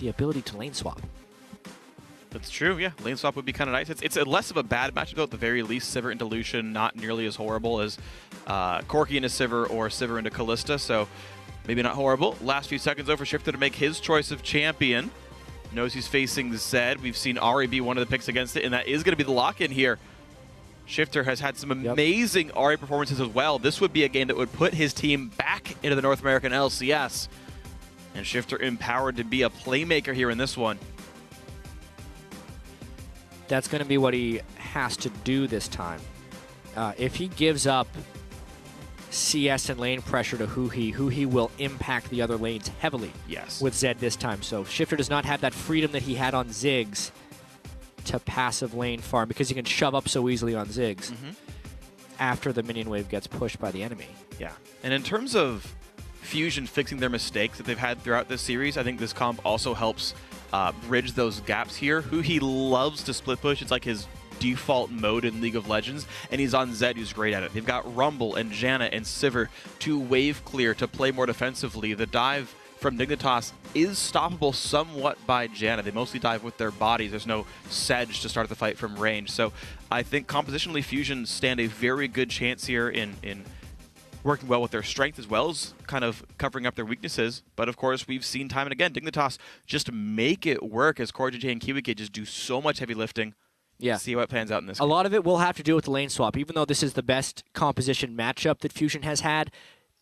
the ability to lane swap. That's true, yeah. Lane swap would be kind of nice. It's less of a bad matchup, though, at the very least. Sivir into Lucian, not nearly as horrible as Corki into Sivir or Sivir into Kalista, so maybe not horrible. Last few seconds, though, for Shifter to make his choice of champion. Knows he's facing Zed. We've seen Ahri be one of the picks against it, and that is going to be the lock-in here. Shifter has had some amazing Ahri performances as well. This would be a game that would put his team back into the North American LCS. And Shifter empowered to be a playmaker here in this one. That's going to be what he has to do this time. If he gives up CS and lane pressure to Huhi will impact the other lanes heavily with Zed this time. So Shifter does not have that freedom that he had on Ziggs to passive lane farm because he can shove up so easily on Ziggs after the minion wave gets pushed by the enemy. Yeah, and in terms of Fusion fixing their mistakes that they've had throughout this series, I think this comp also helps bridge those gaps here. Huhi loves to split push. It's like his default mode in League of Legends, and he's on Zed, who's great at it. They've got Rumble and Janna and Sivir to wave clear, to play more defensively. The dive from Dignitas is stoppable somewhat by Janna. They mostly dive with their bodies. There's no sedge to start the fight from range. So I think compositionally Fusion stand a very good chance here in working well with their strength as well as kind of covering up their weaknesses. But of course, we've seen time and again, Dignitas just make it work as CoreJJ and KiwiKid just do so much heavy lifting. Yeah. See how it pans out in this game. A lot of it will have to do with the lane swap. Even though this is the best composition matchup that Fusion has had,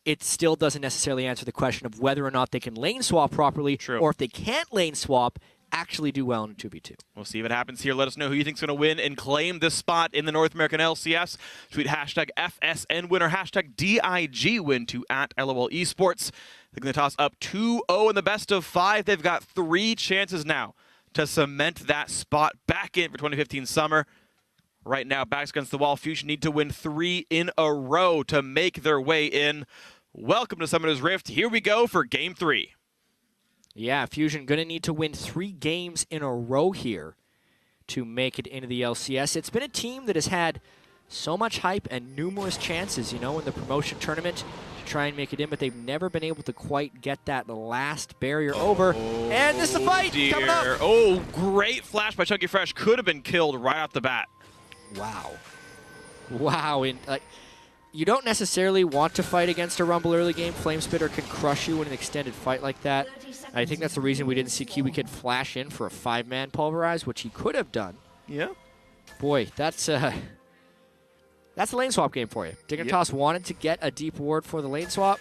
it still doesn't necessarily answer the question of whether or not they can lane swap properly, or if they can't lane swap, actually do well in a 2v2. We'll see what happens here. Let us know who you think's going to win and claim this spot in the North American LCS. Tweet hashtag FSN winner, hashtag DIG win to @LOL Esports. Dignitas up 2-0 in the best of 5. They've got 3 chances now to cement that spot back in for 2015 summer. Right now, backs against the wall. Fusion need to win 3 in a row to make their way in. Welcome to Summoner's Rift. Here we go for Game 3. Yeah, Fusion going to need to win 3 games in a row here to make it into the LCS. It's been a team that has had so much hype and numerous chances, you know, in the promotion tournament to try and make it in, but they've never been able to quite get that last barrier over. And this is the fight coming up. Oh, great flash by Chunky Fresh. Could have been killed right off the bat. Wow. Wow. You don't necessarily want to fight against a Rumble early game. Flamespitter can crush you in an extended fight like that. I think that's the reason we didn't see KiwiKid flash in for a 5-man pulverize, which he could have done. Yeah. Boy, that's a lane swap game for you. Dignitas wanted to get a deep ward for the lane swap.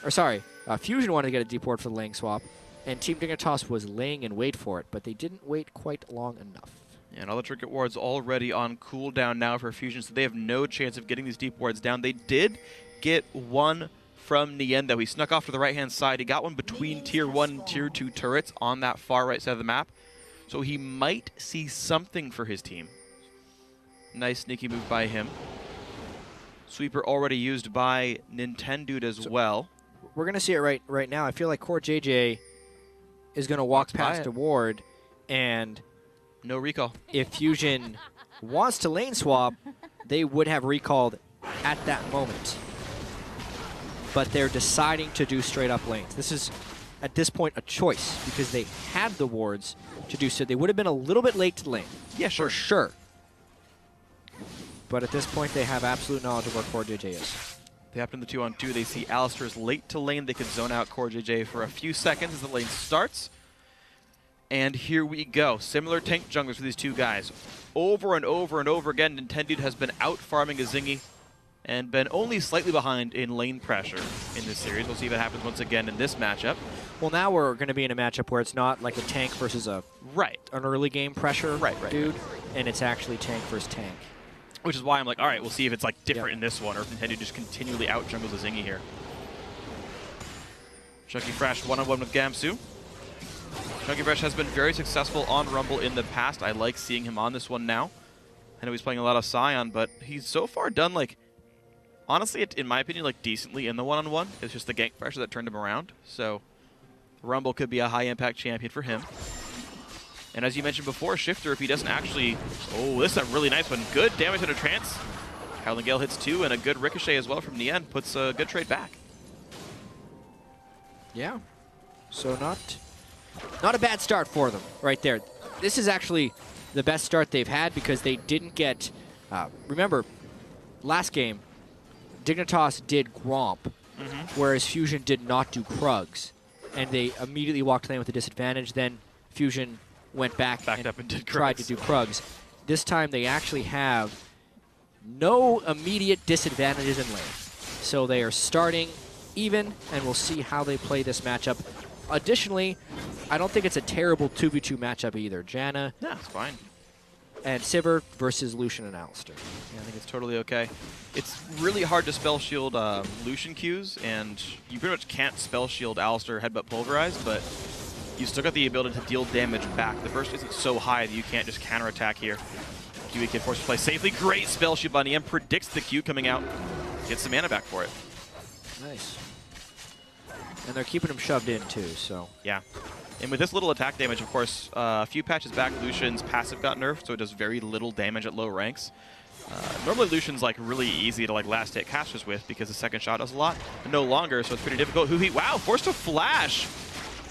Or sorry, Fusion wanted to get a deep ward for the lane swap, and Team Dignitas was laying in wait for it, but they didn't wait quite long enough. And all the trinket wards already on cooldown now for Fusion, so they have no chance of getting these deep wards down. They did get one from Nien, though. He snuck off to the right-hand side. He got one between Tier 1 and Tier 2 turrets on that far right side of the map. So he might see something for his team. Nice sneaky move by him. Sweeper already used by Nintendude as well. We're going to see it right now. I feel like CoreJJ is going to walk past a ward, and no recall. If Fusion wants to lane swap, they would have recalled at that moment. But they're deciding to do straight up lanes. This is, at this point, a choice because they had the wards to do so. They would have been a little bit late to the lane. Yeah, sure. For sure. But at this point, they have absolute knowledge of where CoreJJ is. They happen in the 2-on-2. They see Alistar is late to lane. They could zone out CoreJJ for a few seconds as the lane starts. And here we go. Similar tank junglers for these two guys. Over and over and over again, Nintendude has been out-farming Azingi and been only slightly behind in lane pressure in this series. We'll see if that happens once again in this matchup. Well, now we're going to be in a matchup where it's not like a tank versus an early game pressure dude, and it's actually tank versus tank. Which is why I'm like, all right, we'll see if it's like different in this one, or if Nintendude just continually out-jungles Azingi here. Chunky Fresh one-on-one with Gamsu. Chunky Fresh has been very successful on Rumble in the past. I like seeing him on this one now. I know he's playing a lot of Scion, but he's so far done, like, honestly, in my opinion, like, decently in the one-on-one. It's just the gank pressure that turned him around. So Rumble could be a high-impact champion for him. And as you mentioned before, Shifter, if he doesn't actually... Oh, this is a really nice one. Good damage into Trance. Howling Gale hits 2, and a good ricochet as well from Nien. Puts a good trade back. Yeah. So not not a bad start for them right there. This is actually the best start they've had because they didn't get, remember, last game, Dignitas did Gromp, whereas Fusion did not do Krugs. And they immediately walked lane with a disadvantage. Then Fusion went backed up and did tried to do Krugs. This time they actually have no immediate disadvantages in lane. So they are starting even, and we'll see how they play this matchup. Additionally, I don't think it's a terrible 2v2 matchup either. Janna it's fine. and Sivir versus Lucian and Alistar. Yeah, I think it's totally okay. It's really hard to spell shield Lucian Qs, and you pretty much can't spell shield Alistar Headbutt Pulverize, but you still got the ability to deal damage back. The burst isn't so high that you can't just counterattack here. Kiwi can force to play safely. Great spell shield by Nian. Predicts the Q coming out. Gets some mana back for it. Nice. And they're keeping him shoved in too, so. Yeah. And with this little attack damage, of course, a few patches back, Lucian's passive got nerfed, so it does very little damage at low ranks. Normally Lucian's like really easy to like last hit casters with because the second shot does a lot. But no longer, so it's pretty difficult. Wow, forced to flash!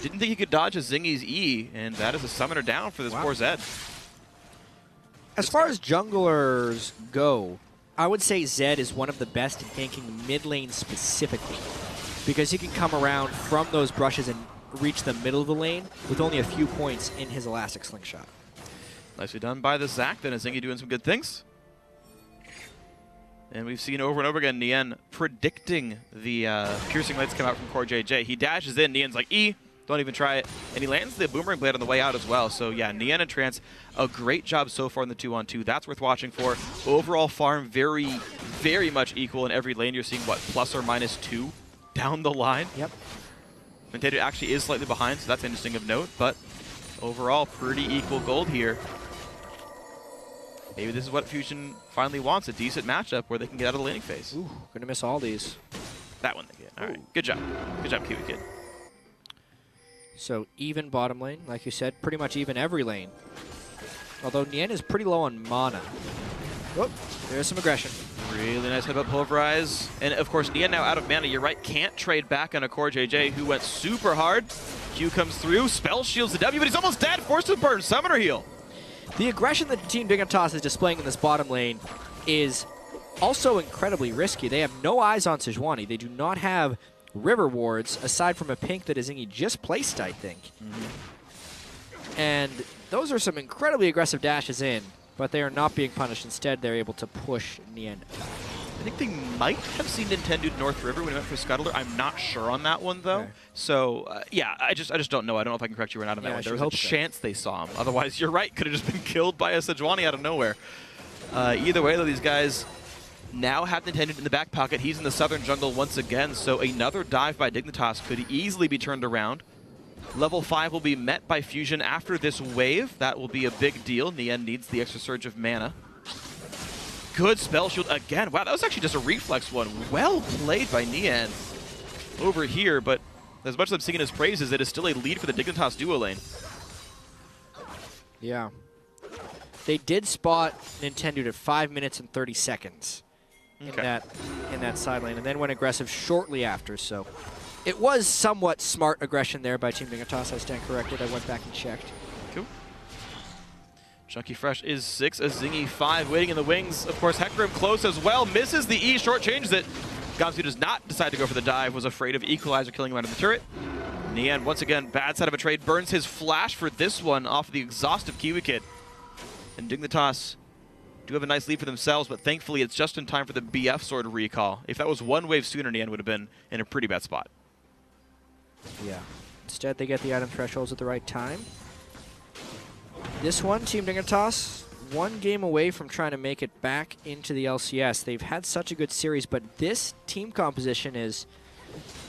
Didn't think he could dodge a Zingy's E, and that is a summoner down for this poor Zed. As far as junglers go, I would say Zed is one of the best at ganking mid lane specifically, because he can come around from those brushes and reach the middle of the lane with only a few points in his elastic slingshot. Nicely done by the Zac, then Zingy doing some good things. And we've seen over and over again Nian predicting the piercing lights come out from Core JJ. He dashes in, Nian's like, E, don't even try it. And he lands the Boomerang Blade on the way out as well. So yeah, Nian and Trance, a great job so far in the 2-on-2. That's worth watching for. Overall farm, very, very much equal in every lane. You're seeing, what, ±2 down the line? Yep. Nintendo actually is slightly behind, so that's interesting of note. But overall, pretty equal gold here. Maybe this is what Fusion finally wants, a decent matchup where they can get out of the laning phase. Ooh, gonna miss all these. That one they get. All right, good job. Good job, Kiwi Kid. So even bottom lane, like you said, pretty much even every lane. Although Nian is pretty low on mana. Whoop, there's some aggression. Really nice headbutt pulverize. And of course, Nian now out of mana. You're right, can't trade back on a Core JJ who went super hard. Q comes through, spell shields the W, but he's almost dead. Forced to burn, summoner heal. The aggression that Team Dignitas is displaying in this bottom lane is also incredibly risky. They have no eyes on Sejuani. They do not have river wards, aside from a pink that Zingy just placed, I think. And those are some incredibly aggressive dashes in, but they are not being punished. Instead, they're able to push Nian. I think they might have seen Nintendo North River when he went for Scuttler. I'm not sure on that one, though. Okay. So, yeah, I just don't know. I don't know if I can correct you or not on that one. There was a chance they saw him. Otherwise, you're right. Could have just been killed by a Sejuani out of nowhere. Either way, though, these guys now have Nintendo in the back pocket. He's in the southern jungle once again, so another dive by Dignitas could easily be turned around. Level 5 will be met by Fusion after this wave. That will be a big deal. Nian needs the extra surge of mana. Good spell shield again. Wow, that was actually just a reflex one. Well played by Nian over here, but as much as I'm singing his praises, it is still a lead for the Dignitas duo lane. Yeah. They did spot Nintendo at 5 minutes and 30 seconds in that side lane, and then went aggressive shortly after, so it was somewhat smart aggression there by Team Dignitas. I stand corrected. I went back and checked. Cool. Chunky Fresh is 6, a Zingy 5 waiting in the wings. Of course, Hecarim close as well, misses the E, short changes it. Gamsu does not decide to go for the dive, was afraid of Equalizer killing him out of the turret. Nian, once again, bad side of a trade, burns his flash for this one off of the exhaustive Kiwi Kid. And Dignitas do have a nice lead for themselves, but thankfully it's just in time for the BF sword recall. If that was one wave sooner, Nian would have been in a pretty bad spot. Yeah. Instead, they get the item thresholds at the right time. This one, Team Dignitas, one game away from trying to make it back into the LCS. They've had such a good series, but this team composition is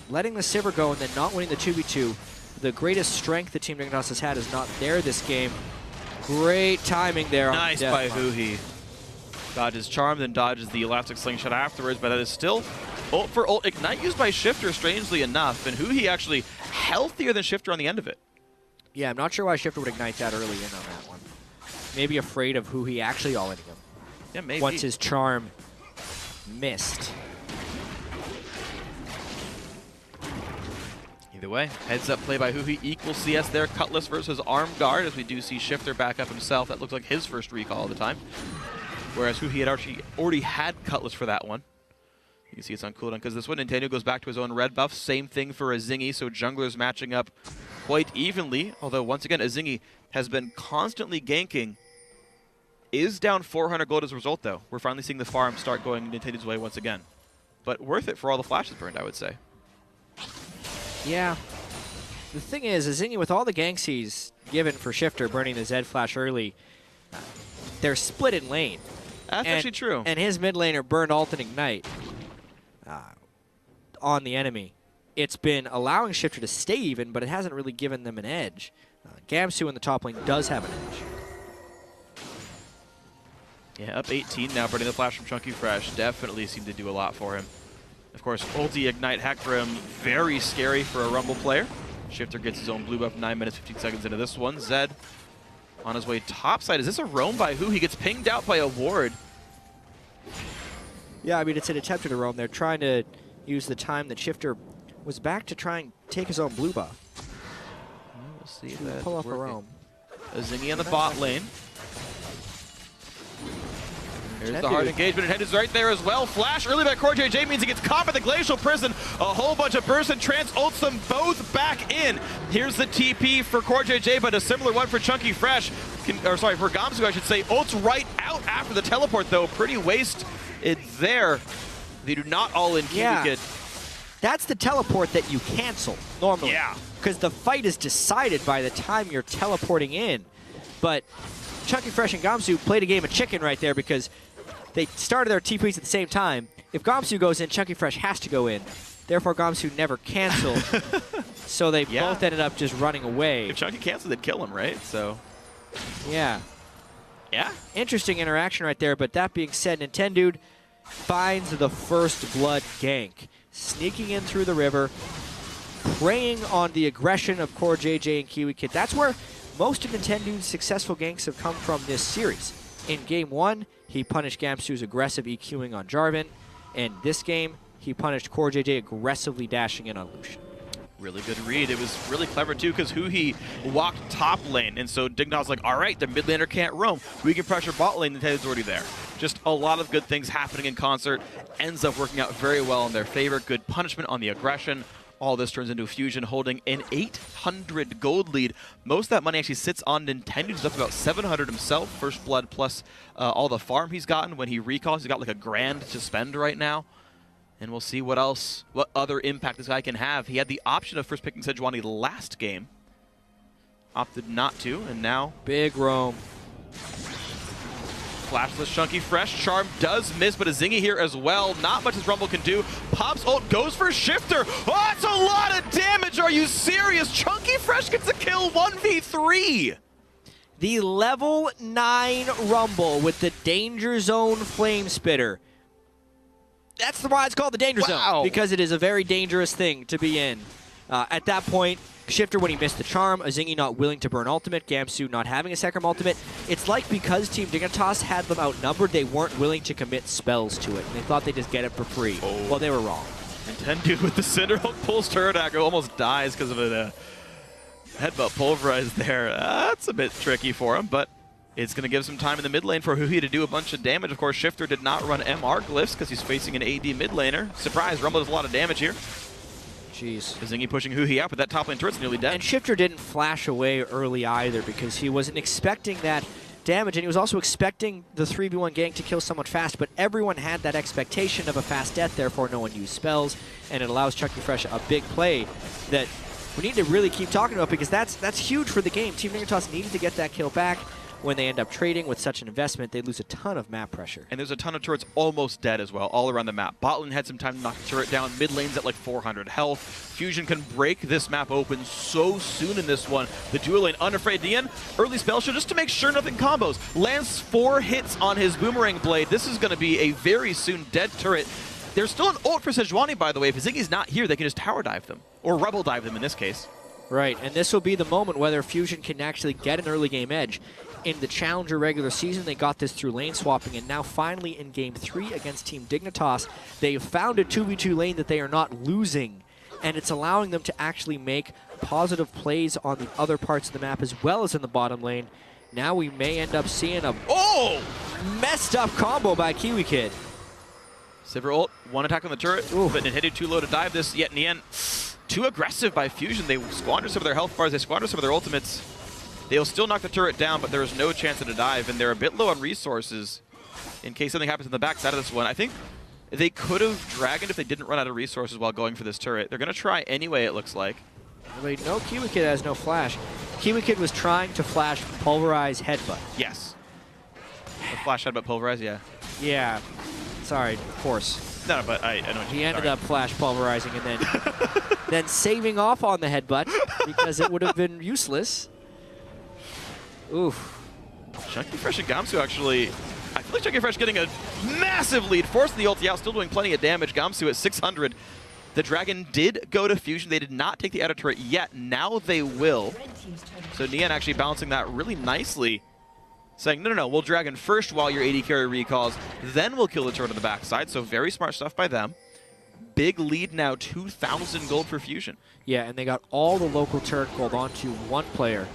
letting the Sivir go and then not winning the 2v2. The greatest strength that Team Dignitas has had is not there this game. Great timing there. Nice by Huhi. Dodges Charm, then dodges the Elastic Slingshot afterwards, but that is still ult for ult. Ignite used by Shifter, strangely enough, and Huhi actually healthier than Shifter on the end of it. Yeah, I'm not sure why Shifter would ignite that early in on that one. Maybe afraid of Huhi actually all-inning him. Yeah, maybe. Once his charm missed. Yeah, Either way, heads up play by Huhi equals CS there. Cutlass versus Arm Guard, as we do see Shifter back up himself. That looks like his first recall of the time. Whereas Huhi had already had Cutlass for that one. You can see it's on cooldown because this one, Nintendo goes back to his own red buff. Same thing for Azingi, so junglers matching up quite evenly. Although, once again, Azingi has been constantly ganking. Is down 400 gold as a result, though. We're finally seeing the farm start going Nintendo's way once again. But worth it for all the flashes burned, I would say. Yeah. The thing is, Azingi, with all the ganks he's given for Shifter, burning the Zed flash early, they're split in lane. That's actually true. And his mid laner burned Ult and Ignite on the enemy. It's been allowing Shifter to stay even, but it hasn't really given them an edge. Gamsu in the top lane does have an edge. Yeah, up 18 now, burning the flash from Chunky Fresh. Definitely seemed to do a lot for him. Of course, ulti Ignite hack for him, very scary for a Rumble player. Shifter gets his own blue buff 9 minutes, 15 seconds into this one. Zed on his way topside. Is this a roam by who? He gets pinged out by a ward. Yeah, I mean, it's an attempt at a roam. They're trying to use the time that Shifter was back to try and take his own blue buff. We'll see if that's pull off working. a roam. Azingi on the bot lane. Here's the hard engagement, and Head is right there as well. Flash early by CoreJJ means he gets caught by the Glacial Prison. A whole bunch of burst and trance ults them both back in. Here's the TP for CoreJJ, but a similar one for Chunky Fresh. For Gamsu, I should say. Ults right out after the teleport, though. Pretty waste it there. They do not all in. Yeah. That's the teleport that you cancel normally. Yeah. Because the fight is decided by the time you're teleporting in. But Chunky Fresh and Gamsu played a game of chicken right there because they started their TPs at the same time. If Gamsu goes in, Chunky Fresh has to go in. Therefore, Gamsu never canceled. So they both ended up just running away. If Chunky canceled, they'd kill him, right? So. Yeah. Yeah. Interesting interaction right there. But that being said, Nintendo finds the first blood gank. Sneaking in through the river. Preying on the aggression of CoreJJ and Kiwi Kid. That's where most of Nintendo's successful ganks have come from this series. In Game 1, he punished Gamsu's aggressive EQing on Jarvan. In this game, he punished CoreJJ aggressively dashing in on Lucian. Really good read. It was really clever, too, because Huhi walked top lane, and so Dignitas like, all right, the mid laner can't roam. We can pressure bot lane, Nintendo's already there. Just a lot of good things happening in concert. Ends up working out very well in their favor. Good punishment on the aggression. All this turns into a Fusion holding an 800 gold lead. Most of that money actually sits on Nintendo. He's up about 700 himself. First blood plus all the farm he's gotten. When he recalls, he's got like $1,000 to spend right now. And we'll see what other impact this guy can have. He had the option of first picking Sejuani last game. Opted not to, and now big roam. Flashless Chunky Fresh. Charm does miss, but Azingi here as well. Not much as Rumble can do. Pops ult, goes for Shifter. Oh, that's a lot of damage. Are you serious? Chunky Fresh gets a kill 1v3. The level 9 Rumble with the Danger Zone Flame Spitter. That's why it's called the Danger Zone, because it is a very dangerous thing to be in. At that point, Shifter, when he missed the charm, Azingi not willing to burn ultimate, Gamsu not having a second ultimate. It's like because Team Dignitas had them outnumbered, they weren't willing to commit spells to it. And they thought they'd just get it for free. Oh. Well, they were wrong. Nintendo with the Cinderhulk pulls turret aggro, almost dies because of a headbutt pulverized there. That's a bit tricky for him, but it's going to give some time in the mid lane for Huhi to do a bunch of damage. Of course, Shifter did not run MR glyphs because he's facing an AD mid laner. Surprise, Rumble does a lot of damage here. Jeez. Azingi pushing Huhi out, but that top lane turret's nearly dead. And Shifter didn't flash away early either because he wasn't expecting that damage, and he was also expecting the 3v1 gank to kill someone fast, but everyone had that expectation of a fast death, therefore no one used spells, and it allows Chunky Fresh a big play that we need to really keep talking about because that's huge for the game. Team Dignitas needed to get that kill back. When they end up trading with such an investment, they lose a ton of map pressure. And there's a ton of turrets almost dead as well, all around the map. Botlane had some time to knock the turret down. Mid lane's at like 400 health. Fusion can break this map open so soon in this one. The dual lane, Unafraid Dian, early spell show just to make sure nothing combos. Lands 4 hits on his Boomerang Blade. This is going to be a very soon dead turret. There's still an ult for Sejuani, by the way. If Azingi's not here, they can just tower dive them. Or rebel dive them in this case. Right, and this will be the moment whether Fusion can actually get an early game edge. In the Challenger regular season, they got this through lane swapping, and now finally in Game 3 against Team Dignitas, they have found a 2v2 lane that they are not losing and it's allowing them to actually make positive plays on the other parts of the map as well as in the bottom lane. Now we may end up seeing a messed up combo by Kiwi Kid. Sivir ult, one attack on the turret, Ooh. but it hit it too low to dive this. Yet in the end, too aggressive by Fusion. They squander some of their health bars, they squander some of their ultimates. They'll still knock the turret down, but there is no chance of a dive, and they're a bit low on resources in case something happens on the backside of this one. I think they could have dragoned if they didn't run out of resources while going for this turret. They're going to try anyway, it looks like. Wait, no, Kiwi Kid has no flash. Kiwi Kid was trying to flash Pulverize Headbutt. Yes. A flash headbutt Pulverize, yeah. Yeah. Sorry, of course. No, but I know what you mean. He ended up flash pulverizing and then saving off on the headbutt because it would have been useless. Oof. Chunky Fresh and Gamsu actually, I feel like Chunky Fresh getting a massive lead, forcing the ulti out, still doing plenty of damage. Gamsu at 600. The Dragon did go to Fusion. They did not take the outer turret yet. Now they will. So Nian actually balancing that really nicely, saying, no, we'll Dragon first while your AD carry recalls, then we'll kill the turret on the backside. So very smart stuff by them. Big lead now, 2,000 gold for Fusion. Yeah, and they got all the local turret gold onto one player,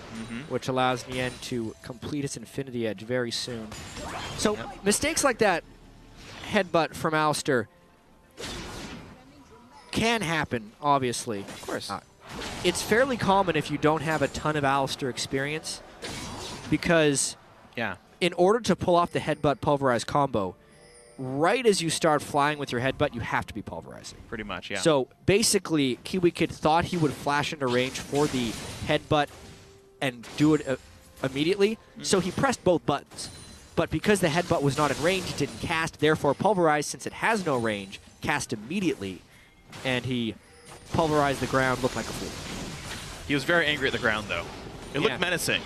which allows Nian to complete his Infinity Edge very soon. So mistakes like that headbutt from Alistair can happen, obviously. Of course. It's fairly common if you don't have a ton of Alistair experience, because in order to pull off the headbutt pulverize combo, right as you start flying with your headbutt, you have to be pulverizing. Pretty much, yeah. So basically, Kiwi Kid thought he would flash into range for the headbutt and do it immediately, so he pressed both buttons. But because the headbutt was not in range, it didn't cast, therefore pulverize, since it has no range, cast immediately, and he pulverized the ground, looked like a fool. He was very angry at the ground, though. It looked menacing.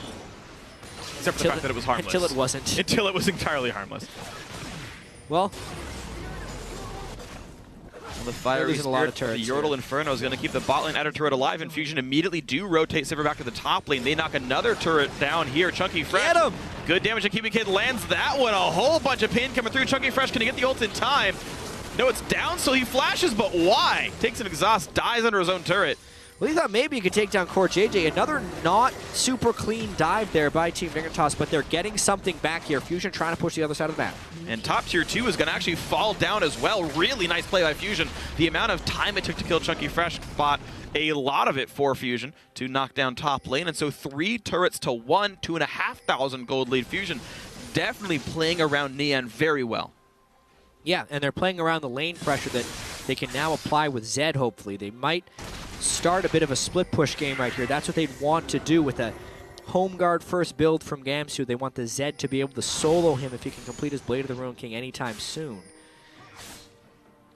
Except for the fact that it was harmless. Until it wasn't. Until it was entirely harmless. Well, the fiery spirit, the Yordle Inferno is going to keep the bot lane outer turret alive, and Fusion immediately do rotate Sivir back to the top lane. They knock another turret down here. Chunky Fresh. Get him! Good damage, and Kiwi Kid lands that one. A whole bunch of pain coming through. Chunky Fresh can he get the ult in time? No, it's down, so he flashes, but why? Takes an exhaust, dies under his own turret. Well, he thought maybe he could take down Core JJ. Another not super clean dive there by Team Dignitas, but they're getting something back here. Fusion trying to push the other side of the map. And top tier 2 is going to actually fall down as well. Really nice play by Fusion. The amount of time it took to kill Chunky Fresh bought a lot of it for Fusion to knock down top lane. And so 3 turrets to 1, 2,500 gold lead. Fusion definitely playing around Nian very well. Yeah, and they're playing around the lane pressure that they can now apply with Zed, hopefully. They might start a bit of a split push game right here. That's what they'd want to do with a home guard first build from Gamsu. They want the Zed to be able to solo him if he can complete his Blade of the Ruined King anytime soon.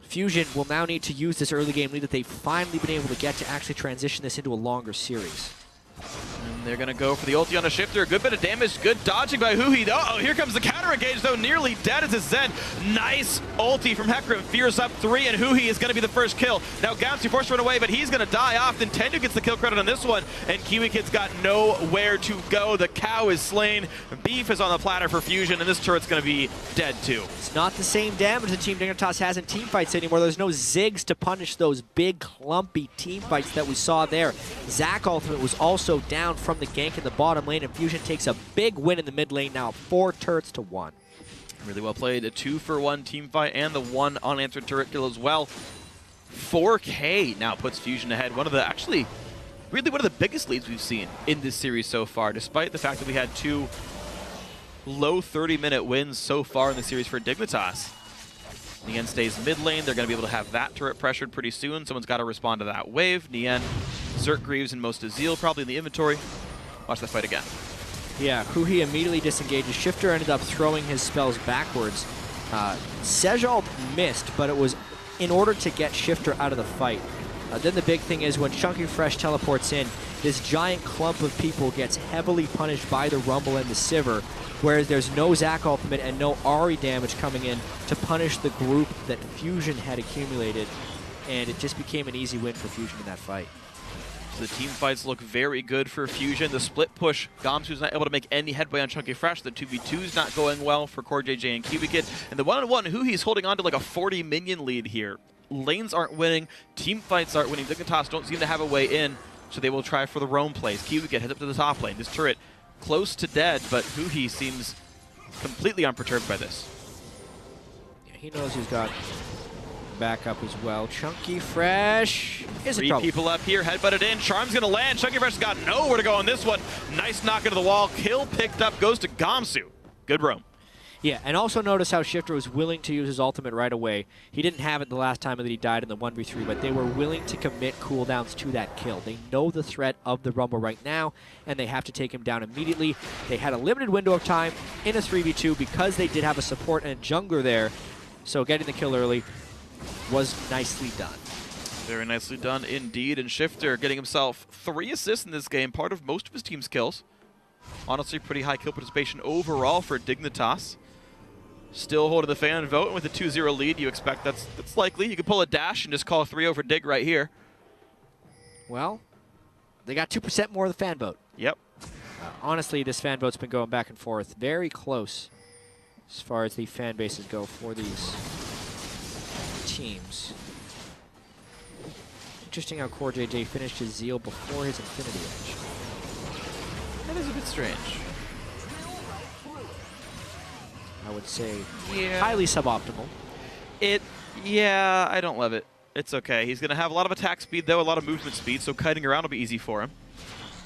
Fusion will now need to use this early game lead that they've finally been able to get to actually transition this into a longer series. And they're going to go for the ulti on a shifter. A good bit of damage. Good dodging by Huhi. Uh-oh, here comes the counter engage, though. Nearly dead as his Zed. Nice ulti from Hecarim. Fears up 3, and Huhi is going to be the first kill. Now Gamsu forced to run away, but he's going to die off. Nintendo gets the kill credit on this one, and Kiwi Kid's got nowhere to go. The cow is slain. Beef is on the platter for Fusion, and this turret's going to be dead, too. It's not the same damage that Team Dignitas has in teamfights anymore. There's no Ziggs to punish those big, clumpy teamfights that we saw there. Zac Ultimate was also down from the gank in the bottom lane, and Fusion takes a big win in the mid lane now, 4 turrets to 1. Really well played. A 2-for-1 team fight and the 1 unanswered turret kill as well. 4K now puts Fusion ahead. Really one of the biggest leads we've seen in this series so far, despite the fact that we had 2 low 30-minute wins so far in the series for Dignitas. Nian stays mid lane. They're going to be able to have that turret pressured pretty soon. Someone's got to respond to that wave. Nian, Zerk Greaves, and most of Zeal probably in the inventory. Watch that fight again. Yeah, Huhi immediately disengages. Shifter ended up throwing his spells backwards. Sejal missed, but it was in order to get Shifter out of the fight. Then the big thing is when Chunky Fresh teleports in, this giant clump of people gets heavily punished by the Rumble and the Sivir, whereas there's no Zac ultimate and no Ahri damage coming in to punish the group that Fusion had accumulated, and it just became an easy win for Fusion in that fight. So the team fights look very good for Fusion. The split push, Gamsu's not able to make any headway on Chunky Fresh. The 2v2's not going well for Core JJ and Kiwi Kid. And the 1-on-1, Huhi's holding on to like a 40 minion lead here. lanes aren't winning, team fights aren't winning. Dignitas don't seem to have a way in, so they will try for the roam plays. Kiwi heads up to the top lane. This turret close to dead, but Huhi seems completely unperturbed by this. Yeah, he knows he's got backup as well. Chunky Fresh is in trouble. 3 people up here, headbutted in. Charm's going to land. Chunky Fresh has got nowhere to go on this one. Nice knock into the wall. Kill picked up, goes to Gamsu. Good roam. Yeah, and also notice how Shifter was willing to use his ultimate right away. He didn't have it the last time that he died in the 1v3, but they were willing to commit cooldowns to that kill. They know the threat of the Rumble right now, and they have to take him down immediately. They had a limited window of time in a 3v2 because they did have a support and a jungler there, so getting the kill early was nicely done. Very nicely done indeed, and Shifter getting himself 3 assists in this game, part of most of his team's kills. Honestly, pretty high kill participation overall for Dignitas. Still holding the fan vote, and with a 2-0 lead, you expect that's likely. You could pull a dash and just call 3 over Dig right here. Well, they got 2% more of the fan vote. Yep. Honestly, this fan vote's been going back and forth. Very close as far as the fan bases go for these teams. Interesting how Core JJ finished his Zeal before his Infinity Edge. That is a bit strange. I would say yeah. Highly suboptimal. Yeah, I don't love it. It's okay. He's going to have a lot of attack speed, though, a lot of movement speed, so kiting around will be easy for him.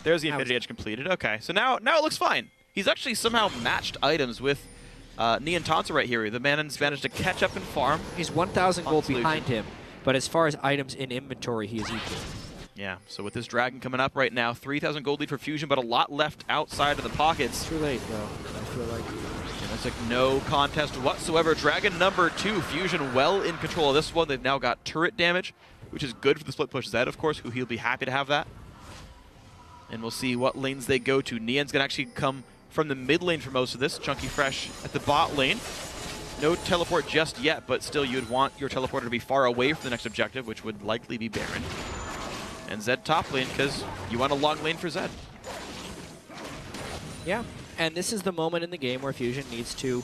There's the Infinity Edge completed. Okay, so now it looks fine. He's actually somehow matched items with Neon Tansa right here. The man's managed to catch up and farm. He's 1,000 gold behind him, but as far as items in inventory, he is equal. Yeah, so with this Dragon coming up right now, 3,000 gold lead for Fusion, but a lot left outside of the pockets. Too late, though, I feel like. That's like no contest whatsoever. Dragon number 2, Fusion well in control of this one. They've now got turret damage, which is good for the split push Zed, of course, who he'll be happy to have that. And we'll see what lanes they go to. Neon's going to actually come from the mid lane for most of this. Chunky Fresh at the bot lane. No teleport just yet, but still you'd want your teleporter to be far away from the next objective, which would likely be Baron. And Zed top lane, because you want a long lane for Zed. Yeah. And this is the moment in the game where Fusion needs to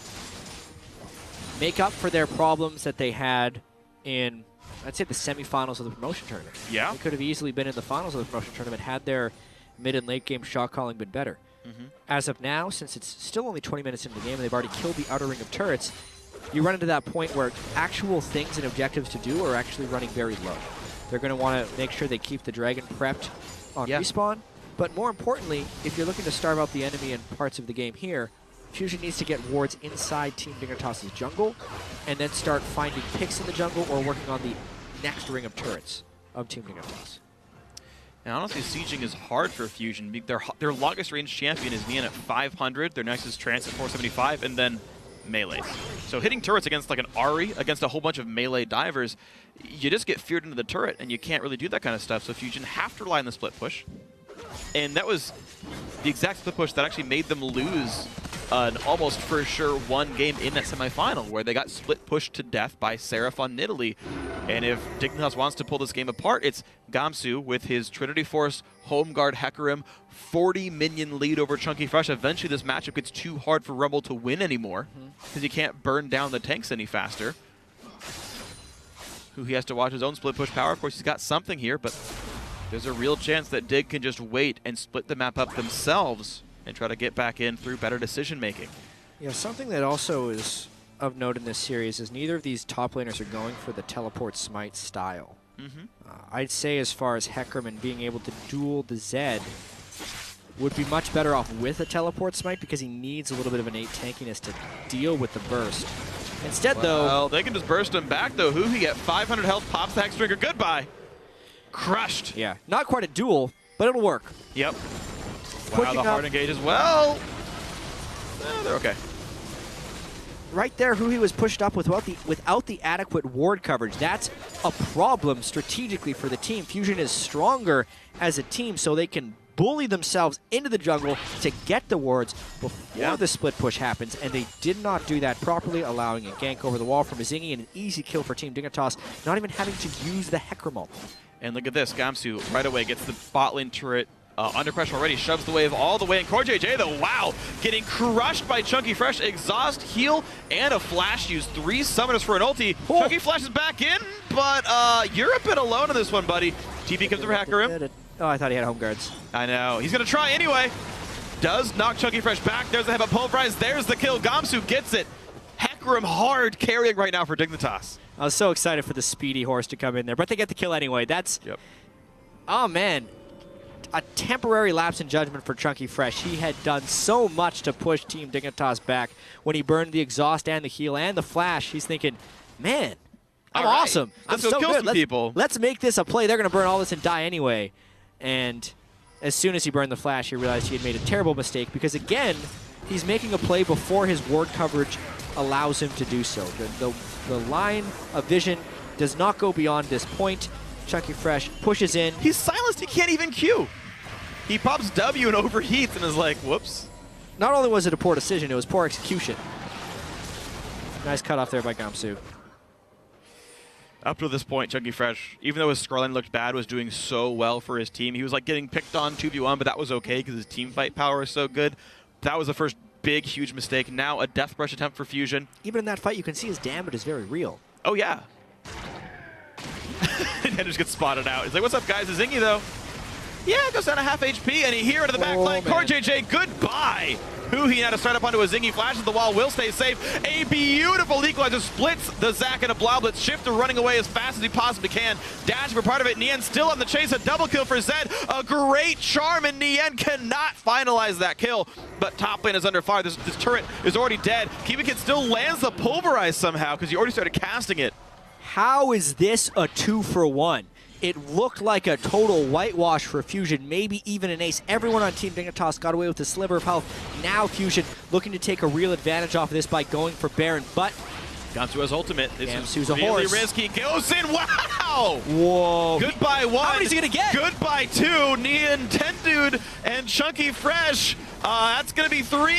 make up for their problems that they had in, I'd say, the semifinals of the promotion tournament. Yeah. They could have easily been in the finals of the promotion tournament had their mid and late game shot calling been better. As of now, since it's still only 20 minutes into the game and they've already killed the outer ring of turrets, you run into that point where actual things and objectives to do are actually running very low. They're going to want to make sure they keep the Dragon prepped on respawn. But more importantly, if you're looking to starve out the enemy in parts of the game here, Fusion needs to get wards inside Team Dignitas' jungle and then start finding picks in the jungle or working on the next ring of turrets of Team Dignitas. And honestly, sieging is hard for Fusion. Their longest range champion is Neon at 500, their next is Trance at 475, and then melee. So hitting turrets against like an Ahri, against a whole bunch of melee divers, you just get feared into the turret and you can't really do that kind of stuff. So Fusion have to rely on the split push. And that was the exact split push that actually made them lose an almost for sure one game in that semifinal, where they got split pushed to death by Seraph on Nidalee. And if Dignitas wants to pull this game apart, it's Gamsu with his Trinity Force, Home Guard Hecarim, 40 minion lead over Chunky Fresh. Eventually this matchup gets too hard for Rumble to win anymore, because you can't burn down the tanks any faster. Who he has to watch his own split push power. Of course, he's got something here, but there's a real chance that Dig can just wait and split the map up themselves and try to get back in through better decision making. Yeah, something that also is of note in this series is neither of these top laners are going for the teleport smite style. I'd say as far as Hecarim and being able to duel the Zed would be much better off with a teleport smite because he needs a little bit of innate tankiness to deal with the burst. Instead, though, they can just burst him back, though. He get 500 health, pops the Hexdrinker, goodbye. Crushed. Yeah, not quite a duel, but it'll work. Yep. Wow, the hard engage as well. They're okay. Right there, Huhi was pushed up without the adequate ward coverage. That's a problem strategically for the team. Fusion is stronger as a team, so they can bully themselves into the jungle to get the wards before the split push happens, and they did not do that properly, allowing a gank over the wall from Mazingi and an easy kill for Team Dignitas, not even having to use the Hecarim ult. And look at this, Gamsu right away gets the bot lane turret Under pressure already, shoves the wave all the way. And CoreJJ, though, wow, getting crushed by Chunky Fresh. Exhaust, heal, and a flash use. 3 summoners for an ulti. Oh. Chunky flashes back in, but you're a bit alone in this one, buddy. TP comes over Hecarim. Oh, I thought he had home guards. I know. He's going to try anyway. Does knock Chunky Fresh back. There's the headbutt pulverize. There's the kill. Gamsu gets it. Hecarim hard carrying right now for Dignitas. I was so excited for the speedy horse to come in there, but they get the kill anyway. That's... Yep. Oh, man. A temporary lapse in judgment for Chunky Fresh. He had done so much to push Team Dignitas back when he burned the exhaust and the heal and the flash. He's thinking, man, I'm awesome. Let's I'm go so kill good. some people. Let's make this a play. They're going to burn all this and die anyway. And as soon as he burned the flash, he realized he had made a terrible mistake because, again, he's making a play before his ward coverage allows him to do so. The line of vision does not go beyond this point. Chunky Fresh pushes in. He's silenced. He can't even Q. He pops W and overheats and is like, whoops. Not only was it a poor decision, it was poor execution. Nice cutoff there by Gamsu. Up to this point, Chunky Fresh, even though his scoreline looked bad, was doing so well for his team. He was like getting picked on 2v1, but that was okay because his team fight power is so good. That was the first big, huge mistake. Now a death brush attempt for Fusion. Even in that fight, you can see his damage is very real. Oh, yeah. And just gets spotted out. He's like, what's up, guys? Is Zingy, though? Yeah, goes down to half HP, and he here into the back line. CoreJJ, goodbye. Huhi now to start up onto a Zingy, flashes the wall, will stay safe. A beautiful equalizer splits the Zac and a Bloblet. Shifter running away as fast as he possibly can. Dashing for part of it. Nien still on the chase. A double kill for Zed. A great charm, and Nien cannot finalize that kill. But top lane is under fire. This turret is already dead. Kibikid still lands the pulverize somehow because he already started casting it. How is this a 2-for-1? It looked like a total whitewash for Fusion, maybe even an ace. Everyone on Team Dignitas got away with a sliver of health. Now Fusion looking to take a real advantage off of this by going for Baron, but Gamsu has ultimate. This Gamsu's is a really horse. risky. Goes in. Wow! Whoa. Goodbye, one. How many is he going to get? Goodbye, 2. Nien, Tendude, and Chunky Fresh. That's going to be 3.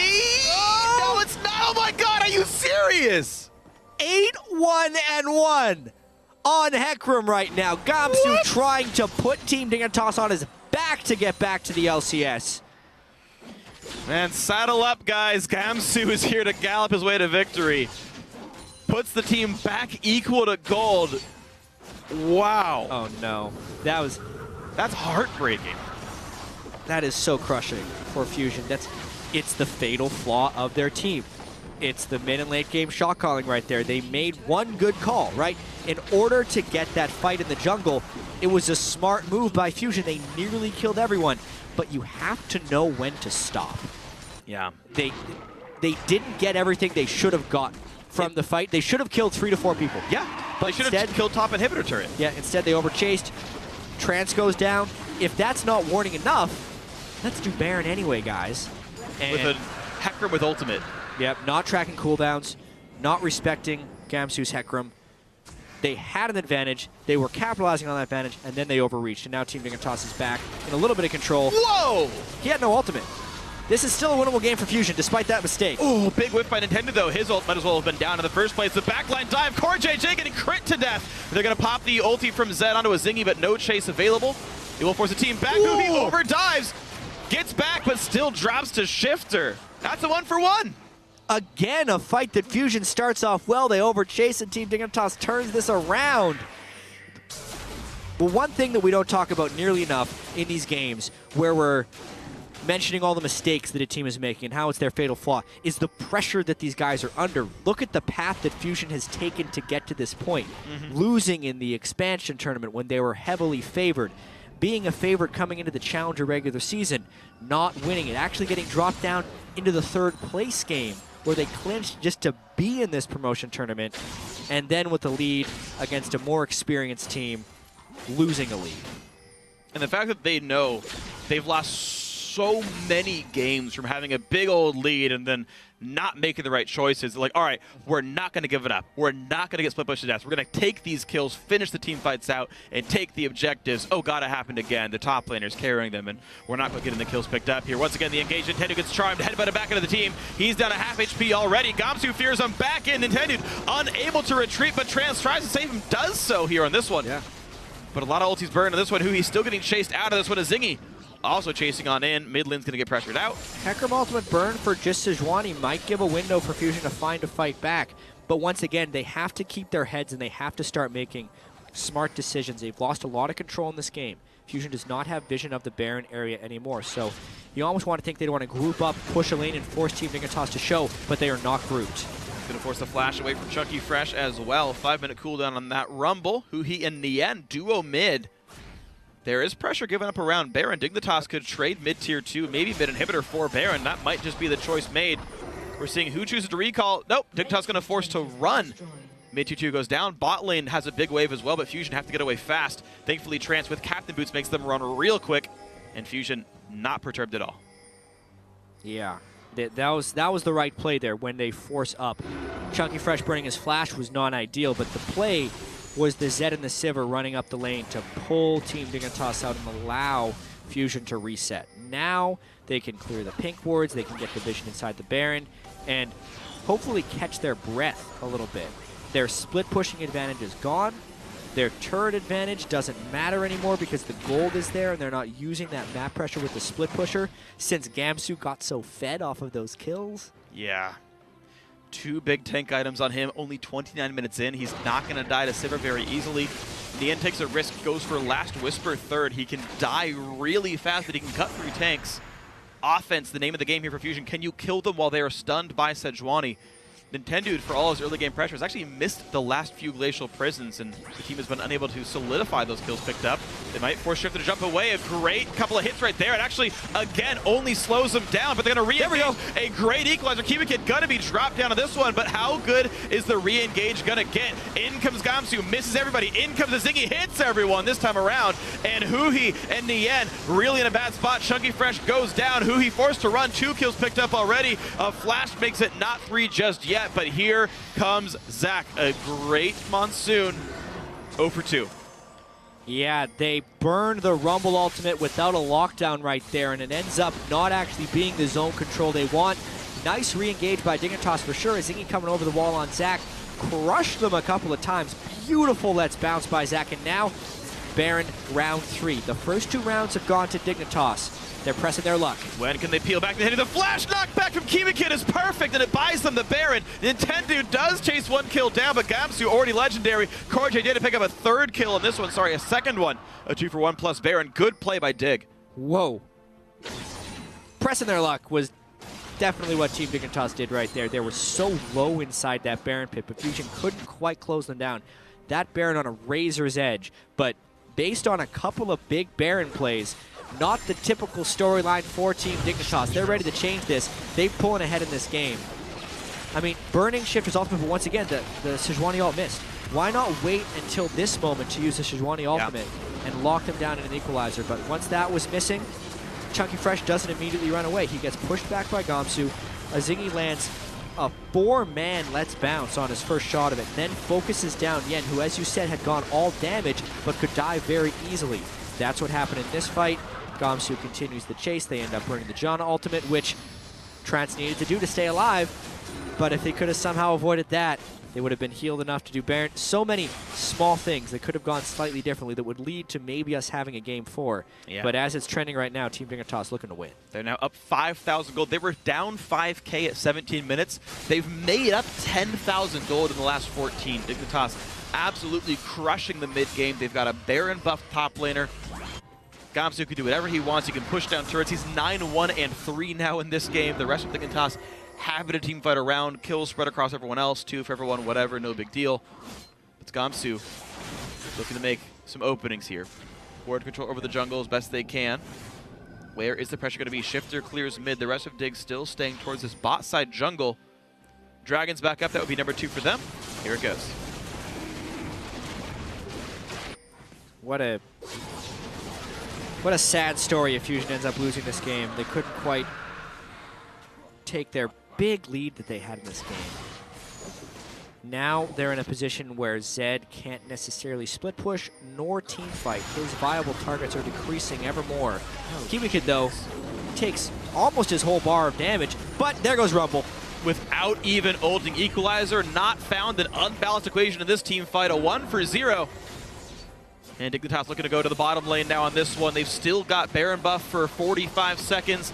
Oh! No, it's not. Oh, my God. Are you serious? 8-1-1 on Hecarim right now. Gamsu trying to put Team Dignitas on his back to get back to the LCS. Man, saddle up, guys. Gamsu is here to gallop his way to victory. Puts the team back equal to gold. Wow. Oh, no. That's heartbreaking. That is so crushing for Fusion. It's the fatal flaw of their team. It's the mid and late game shot calling right there. They made one good call, right? In order to get that fight in the jungle, it was a smart move by Fusion. They nearly killed everyone, but you have to know when to stop. Yeah. They didn't get everything they should have gotten from the fight. They should have killed 3 to 4 people. Yeah, but they should have killed top inhibitor turret. Yeah, instead they overchased. Trance goes down. If that's not warning enough, let's do Baron anyway, guys. And with a Hecarim with ultimate. Yep, not tracking cooldowns, not respecting Gamsu's Hecarim. They had an advantage, they were capitalizing on that advantage, and then they overreached. And now Team Dignitas is back in a little bit of control. Whoa! He had no ultimate. This is still a winnable game for Fusion, despite that mistake. Oh, big whiff by Nintendo, though. His ult might as well have been down in the first place. The backline dive, CoreJJ getting crit to death. They're going to pop the ulti from Zed onto a Zingy, but no chase available. It will force the team back. He overdives, gets back, but still drops to Shifter. That's a 1-for-1. Again, a fight that Fusion starts off well. They overchase and Team Dignitas turns this around. But one thing that we don't talk about nearly enough in these games, where we're mentioning all the mistakes that a team is making and how it's their fatal flaw, is the pressure that these guys are under. Look at the path that Fusion has taken to get to this point. Losing in the expansion tournament when they were heavily favored. Being a favorite coming into the Challenger regular season, not winning it, actually getting dropped down into the 3rd place game, where they clinched just to be in this promotion tournament, and then with the lead against a more experienced team, losing a lead. And the fact that they know they've lost so many games from having a big old lead and then not making the right choices. They're like, all right, we're not going to give it up. We're not going to get split push to death. We're going to take these kills, finish the team fights out, and take the objectives. Oh, God, it happened again. The top laners carrying them, and we're not getting the kills picked up here. Once again, the engaged Nintendo gets charmed, headbutted back into the team. He's down to half HP already. Gamsu fears him back in. Nintendo unable to retreat, but Trans tries to save him, does so here on this one. Yeah. But a lot of ultis burn on this one. He's still getting chased out of this one. A Zingy also chasing on in. Mid lane's going to get pressured out. Hecarim ultimate burn for just Sejuani might give a window for Fusion to find a fight back. But once again, they have to keep their heads and they have to start making smart decisions. They've lost a lot of control in this game. Fusion does not have vision of the Baron area anymore. So you almost want to think they'd want to group up, push a lane, and force Team Dignitas to show, but they are not grouped. Going to force the flash away from Chunky Fresh as well. 5-minute cooldown on that Rumble. Huhi and Nien duo mid. There is pressure given up around Baron. Dignitas could trade mid-tier 2, maybe mid-inhibitor for Baron. That might just be the choice made. We're seeing who chooses to recall. Nope, Dignitas going to force to run. Mid-tier 2 goes down. Bot lane has a big wave as well, but Fusion have to get away fast. Thankfully, Trance with Captain Boots makes them run real quick, and Fusion not perturbed at all. Yeah. That was the right play there when they force up. Chunky Fresh burning his flash was non-ideal, but the play was the Zed and the Sivir running up the lane to pull Team Dignitas out and allow Fusion to reset. Now they can clear the pink wards, they can get the vision inside the Baron, and hopefully catch their breath a little bit. Their split pushing advantage is gone. Their turret advantage doesn't matter anymore because the gold is there and they're not using that map pressure with the split pusher since Gamsu got so fed off of those kills. Yeah. 2 big tank items on him, only 29 minutes in. He's not going to die to Sivir very easily. Nien takes a risk, goes for Last Whisper third. He can die really fast, but he can cut through tanks. Offense, the name of the game here for Fusion. Can you kill them while they are stunned by Sejuani? Nintendude, for all his early game pressure, has actually missed the last few Glacial Prisons, and the team has been unable to solidify those kills picked up. They might force Shifter to jump away. A great couple of hits right there. It actually, again, only slows them down, but they're going to re-engage. A great equalizer. Kiwi Kid going to be dropped down on this one, but how good is the re-engage going to get? In comes Gamsu, misses everybody. In comes the Ziggy, hits everyone this time around. And Huhi and Nien really in a bad spot. Chunky Fresh goes down. Huhi forced to run. 2 kills picked up already. A flash makes it not 3 just yet. But here comes Zach, a great Monsoon, 0 for 2. Yeah, they burned the Rumble ultimate without a lockdown right there, and it ends up not actually being the zone control they want. Nice re-engage by Dignitas for sure. Zingy coming over the wall on Zach, crushed them a couple of times. Beautiful Let's Bounce by Zach, and now Baron round 3. The first 2 rounds have gone to Dignitas. They're pressing their luck. When can they peel back? The flash knockback from Kiwi Kid is perfect, and it buys them the Baron. Nintendo does chase 1 kill down, but Gamsu already legendary. Korjay did pick up a 3rd kill on this one. Sorry, a 2nd one. A 2 for 1 plus Baron. Good play by Dig. Whoa. Pressing their luck was definitely what Team Dignitas did right there. They were so low inside that Baron pit, but Fusion couldn't quite close them down. That Baron on a razor's edge, but based on a couple of big Baron plays, not the typical storyline for Team Dignitas. They're ready to change this. They're pulling ahead in this game. I mean, burning Shifter's ultimate, but once again, the Sejuani ult missed. Why not wait until this moment to use the Sejuani ultimate and lock them down in an equalizer? But once that was missing, Chunky Fresh doesn't immediately run away. He gets pushed back by Gamsu. Zingy lands a 4-man Let's Bounce on his first shot of it, then focuses down Yen, who, as you said, had gone all damage, but could die very easily. That's what happened in this fight. Gamsu continues the chase. They end up burning the Janna ultimate, which Trance needed to do to stay alive. But if they could have somehow avoided that, they would have been healed enough to do Baron. So many small things that could have gone slightly differently that would lead to maybe us having a game 4. Yeah. But as it's trending right now, Team Dignitas looking to win. They're now up 5,000 gold. They were down 5K at 17 minutes. They've made up 10,000 gold in the last 14. Dignitas absolutely crushing the mid game. They've got a Baron buff top laner. Gamsu can do whatever he wants. He can push down turrets. He's 9-1 and 3 now in this game. The rest of Dignitas having a team fight around. Kills spread across everyone else. 2 for everyone, whatever. No big deal. It's Gamsu looking to make some openings here. Ward control over the jungle as best they can. Where is the pressure going to be? Shifter clears mid. The rest of Dig still staying towards this bot side jungle. Dragons back up. That would be number 2 for them. Here it goes. What a sad story if Fusion ends up losing this game. They couldn't quite take their big lead that they had in this game. Now they're in a position where Zed can't necessarily split push nor team fight. His viable targets are decreasing ever more. Kiwi Kid, though, takes almost his whole bar of damage, but there goes Rumble. Without even ulting Equalizer, not found an unbalanced equation in this team fight. A 1 for 0. And Dignitas looking to go to the bottom lane now on this one. They've still got Baron buff for 45 seconds.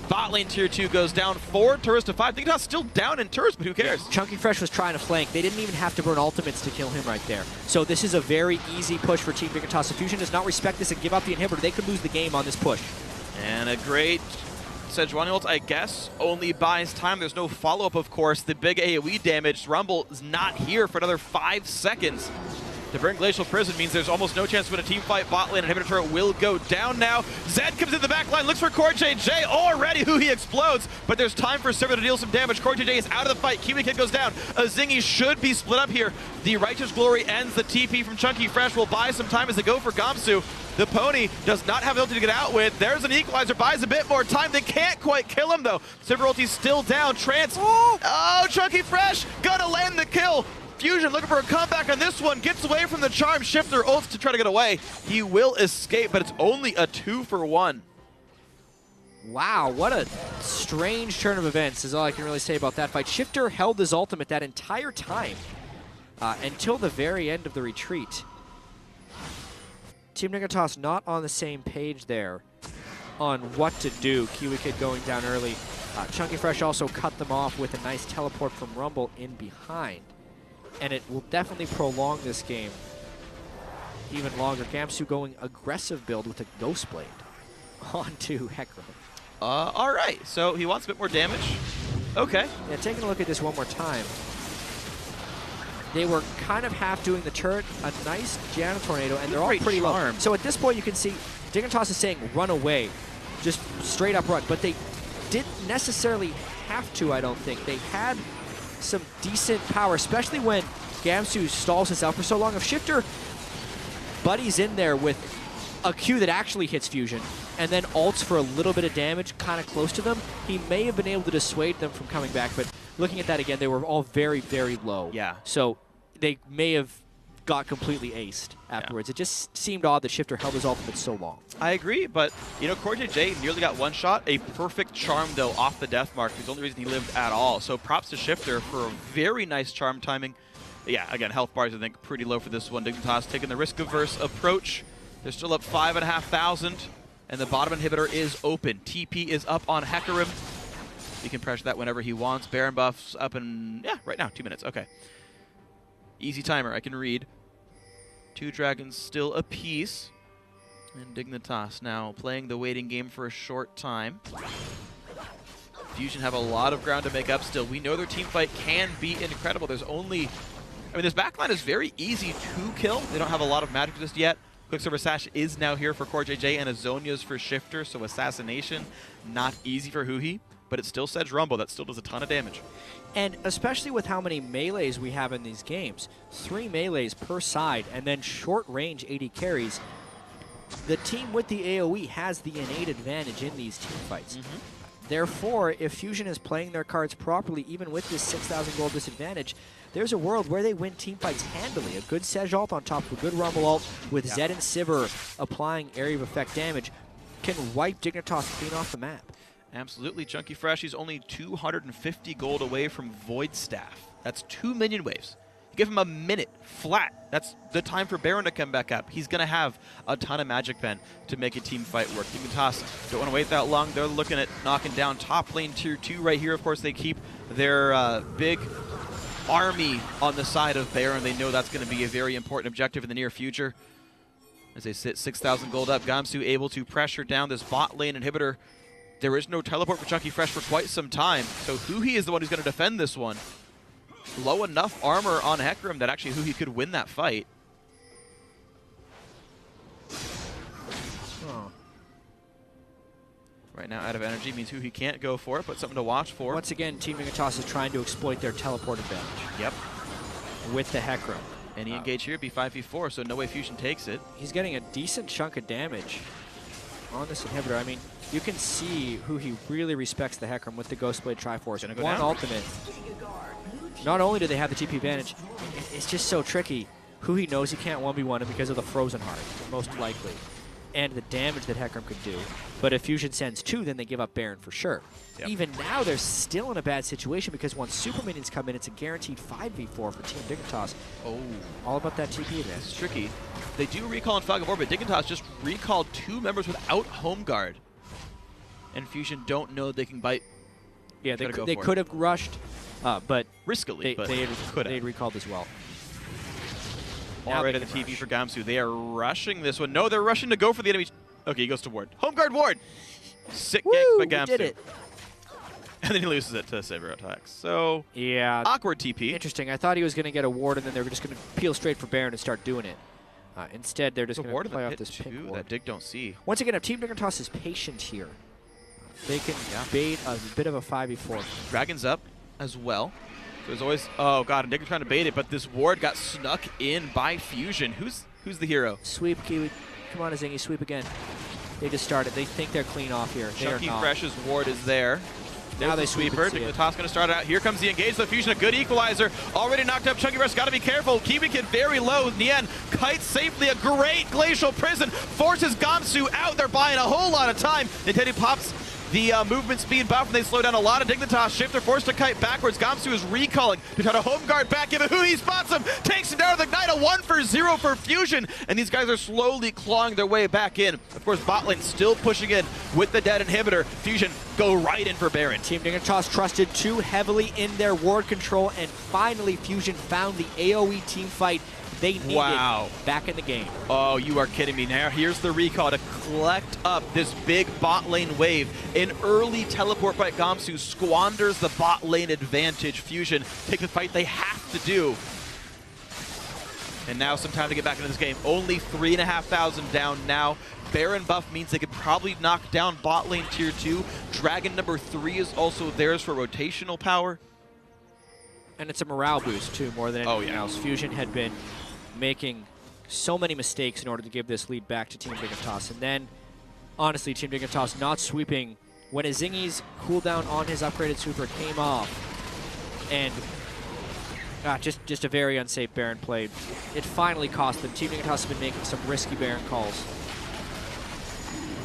Bot lane tier 2 goes down 4 turrets to 5. Dignitas still down in turrets, but who cares? Chunky Fresh was trying to flank. They didn't even have to burn ultimates to kill him right there. So this is a very easy push for Team Dignitas. If Fusion does not respect this and give up the inhibitor, they could lose the game on this push. And a great Sejuani ult, I guess, only buys time. There's no follow-up, of course. The big AoE damage. Rumble is not here for another 5 seconds. To burn Glacial Prison means there's almost no chance to win a team fight. Bot lane inhibitor turret will go down now. Zed comes in the back line, looks for CoreJJ. Already he explodes, but there's time for Server to deal some damage. CoreJJ is out of the fight. Kiwi Kid goes down. Azingi should be split up here. The Righteous Glory ends. The TP from Chunky Fresh will buy some time as they go for Gamsu. The Pony does not have ability to get out with. There's an equalizer, buys a bit more time. They can't quite kill him though. Silver ulti's still down. Trance. Oh, Chunky Fresh gonna land the kill. Fusion looking for a comeback on this one, gets away from the charm, Shifter ults to try to get away. He will escape, but it's only a 2-for-1. Wow, what a strange turn of events is all I can really say about that fight. Shifter held his ultimate that entire time until the very end of the retreat. Team Dignitas not on the same page there on what to do. Kiwi Kid going down early. Chunky Fresh also cut them off with a nice teleport from Rumble in behind. And it will definitely prolong this game even longer. Gamsu going aggressive build with a Ghost Blade onto Hecarim. All right, so he wants a bit more damage. Okay. Yeah, taking a look at this one more time. They were kind of half doing the turret, a nice Janna Tornado, and they're all pretty low. So at this point you can see Dignitas is saying run away, just straight up run, but they didn't necessarily have to, I don't think. They had some decent power, especially when Gamsu stalls his out for so long. If Shifter buddies in there with a Q that actually hits Fusion and then ults for a little bit of damage kind of close to them, he may have been able to dissuade them from coming back. But looking at that again, they were all very, very low. Yeah. So they may have got completely aced afterwards. Yeah. It just seemed odd that Shifter held his ultimate so long. I agree, but you know, CoreJJ nearly got one shot. A perfect charm though off the death mark. It's the only reason he lived at all. So props to Shifter for a very nice charm timing. Yeah, again, health bars I think pretty low for this one. Dignitas taking the risk-averse approach. They're still up 5,500, and the bottom inhibitor is open. TP is up on Hecarim. He can pressure that whenever he wants. Baron buff's up in, yeah, right now, 2 minutes. Okay. Easy timer, I can read. 2 dragons still apiece. And Dignitas now playing the waiting game for a short time. Fusion have a lot of ground to make up still. We know their team fight can be incredible. There's only, I mean, this backline is very easy to kill. They don't have a lot of magic just yet. Quicksilver Sash is now here for CoreJJ and Azonia's for Shifter, so Assassination, not easy for Huhi, but it still says Rumble. That still does a ton of damage. And especially with how many melees we have in these games, 3 melees per side, and then short-range AD carries, the team with the AoE has the innate advantage in these team fights. Therefore, if Fusion is playing their cards properly, even with this 6,000 gold disadvantage, there's a world where they win team fights handily. A good Sej ult on top of a good Rumble ult with Zed and Sivir applying area of effect damage can wipe Dignitas clean off the map. Absolutely. Chunky Fresh, he's only 250 gold away from Void Staff. That's 2 minion waves. Give him a minute flat. That's the time for Baron to come back up. He's going to have a ton of Magic Pen to make a team fight work. Dignitas don't want to wait that long. They're looking at knocking down top lane tier 2 right here. Of course, they keep their big army on the side of Baron. They know that's going to be a very important objective in the near future. As they sit 6,000 gold up, Gamsu able to pressure down this bot lane inhibitor. There is no teleport for Chunky Fresh for quite some time, so Huhi is the one who's going to defend this one. Low enough armor on Hecarim that actually Huhi could win that fight. Right now, out of energy means Huhi can't go for it, but something to watch for. Once again, Team Dignitas is trying to exploit their teleport advantage. Yep. With the Hecarim. Any engage here would be 5v4, so no way Fusion takes it. He's getting a decent chunk of damage on this inhibitor. I mean, you can see Huhi really respects the Hecarim with the Ghostblade Triforce. Go One down. ultimate. Not only do they have the TP advantage, it's just so tricky. Huhi knows he can't 1v1 him because of the Frozen Heart, most likely. And the damage that Hecarim could do. But if Fusion sends 2, then they give up Baron for sure. Yep. Even now, they're still in a bad situation because once Super Minions come in, it's a guaranteed 5v4 for Team Dignitas. Oh. All about that TP advantage. It's tricky. They do recall in Fog of War, but Dignitas just recalled 2 members without Home Guard. And Fusion don't know they can bite. Yeah, they could have rushed, but riskily, they had recalled as well. Already the TV for Gamsu. They are rushing this one. No, they're rushing to go for the enemy. Okay, he goes to ward. Home Guard ward! Sick gank by Gamsu. Did it. And then he loses it to Saber attacks. So, yeah, awkward TP. Interesting. I thought he was going to get a ward, and then they were just going to peel straight for Baron and start doing it. Instead, they're just going to play off this pink ward. That Dig don't see. Once again, if Team Dignitas is patient here, they can bait a bit of a 5v4. Dragon's up as well. There's always, oh god, and Dig trying to bait it, but this ward got snuck in by Fusion. Who's the hero? Sweep, Kiwi. Come on, Zingy, sweep again. They just started. They think they're clean off here. Chunky Fresh's ward is there. Now they sweep her. Dignitas going to start it out. Here comes the engage. The Fusion, a good equalizer. Already knocked up. Chunky Fresh got to be careful. Kiwi Kid very low. Nien kites safely. A great Glacial Prison. Forces Gamsu out. They're buying a whole lot of time. Nintendo pops the movement speed buff, and they slow down a lot of Dignitas. Shift, they're forced to kite backwards. Gamsu is recalling to try to home guard back. Give it who he spots him. Takes him down with Ignite. A 1-for-0 for Fusion. And these guys are slowly clawing their way back in. Of course, bot lane still pushing in with the dead inhibitor. Fusion go right in for Baron. Team Dignitas trusted too heavily in their ward control, and finally Fusion found the AoE team fight they needed back in the game. Oh, you are kidding me. Now here's the recall to collect up this big bot lane wave. An early teleport by Gamsu squanders the bot lane advantage. Fusion take the fight they have to do. And now some time to get back into this game. Only 3,500 down now. Baron buff means they could probably knock down bot lane tier 2. Dragon number 3 is also theirs for rotational power. And it's a morale boost too, more than anything else. Fusion had been making so many mistakes in order to give this lead back to Team Dignitas. And then, honestly, Team Dignitas not sweeping when Zingy's cooldown on his upgraded sweeper came off. And just a very unsafe Baron play. It finally cost them. Team Dignitas has been making some risky Baron calls.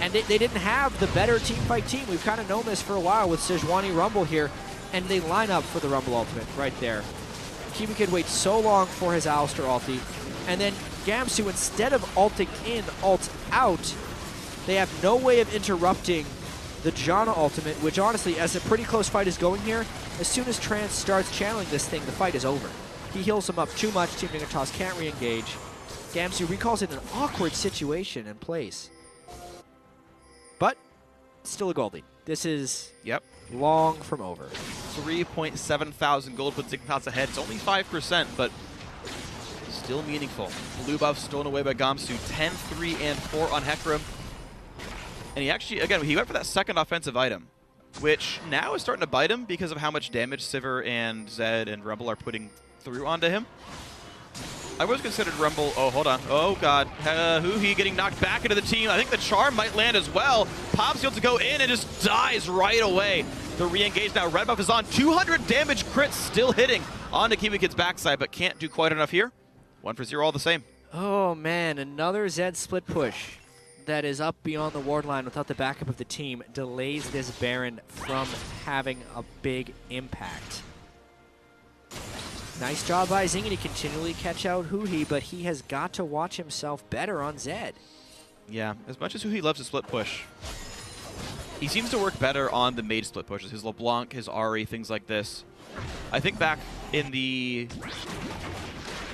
And they didn't have the better teamfight team. We've kind of known this for a while with Sejuani Rumble here. And they line up for the Rumble ultimate right there. Kiwi Kid waits so long for his Alistar ulti. And then Gamsu, instead of ulting in, ults out. They have no way of interrupting the Janna ultimate, which honestly, as a pretty close fight is going here, as soon as Trance starts channeling this thing, the fight is over. He heals him up too much. Team Dignitas can't re-engage. Gamsu recalls it in an awkward situation and plays. But still a gold lead. This is long from over. 3,700 gold puts Dignitas ahead. It's only 5%, but still meaningful. Blue buff stolen away by Gamsu. 10, 3, and 4 on Hecarim. And he actually, again, he went for that second offensive item, which now is starting to bite him because of how much damage Sivir and Zed and Rumble are putting through onto him. I was considered Rumble. Oh, hold on. Oh, God. Huhi getting knocked back into the team. I think the Charm might land as well. Pop's able to go in and just dies right away. The re-engage now. Red buff is on. 200 damage crits still hitting onto Kiwi Kid's backside, but can't do quite enough here. 1-for-0 all the same. Oh, man. Another Zed split push that is up beyond the ward line without the backup of the team delays this Baron from having a big impact. Nice job by Zingy to continually catch out Huhi, but he has got to watch himself better on Zed. Yeah, as much as Huhi loves to split push, he seems to work better on the mage split pushes. His LeBlanc, his Ahri, things like this. I think back in the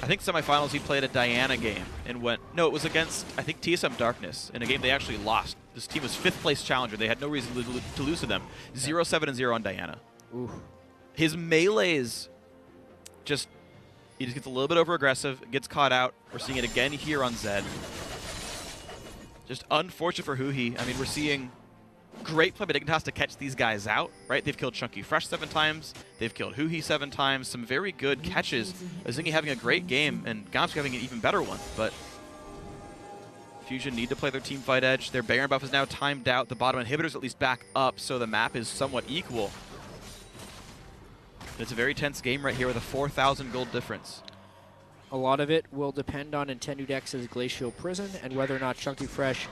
semifinals he played a Diana game and went, no, it was against, I think, TSM Darkness, in a game they actually lost. This team was 5th place challenger. They had no reason to lose to them. 0-7-0 on Diana. Ooh. His melees he just gets a little bit over aggressive, gets caught out. We're seeing it again here on Zed. Just unfortunate for Huhi. I mean, we're seeing great play by Dignitas to catch these guys out, right? They've killed Chunky Fresh 7 times. They've killed Huhi 7 times. Some very good catches. Zingy having a great game, and Gamsu having an even better one. But Fusion need to play their team fight edge. Their Baron buff is now timed out. The bottom inhibitor's at least back up, so the map is somewhat equal. It's a very tense game right here with a 4,000 gold difference. A lot of it will depend on Nintendo Dex's Glacial Prison and whether or not Chunky Fresh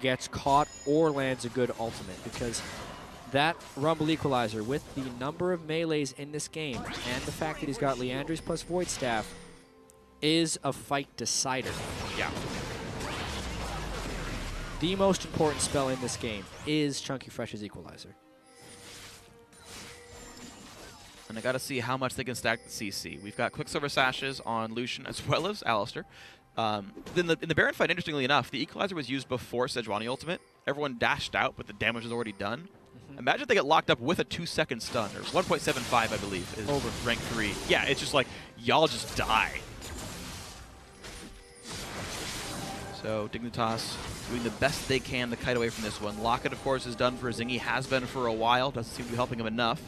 gets caught or lands a good ultimate, because that Rumble Equalizer, with the number of melees in this game and the fact that he's got Leandry's plus Void Staff, is a fight decider. Yeah. The most important spell in this game is Chunky Fresh's Equalizer. And I got to see how much they can stack the CC. We've got Quicksilver Sashes on Lucian as well as Alistar. In the Baron fight, interestingly enough, the Equalizer was used before Sejuani ultimate. Everyone dashed out, but the damage was already done. Imagine if they get locked up with a 2-second stun, or 1.75, I believe, is over rank 3. Yeah, it's just like, y'all just die. So Dignitas doing the best they can to kite away from this one. Locket, of course, is done for Zingy, has been for a while. Doesn't seem to be helping him enough.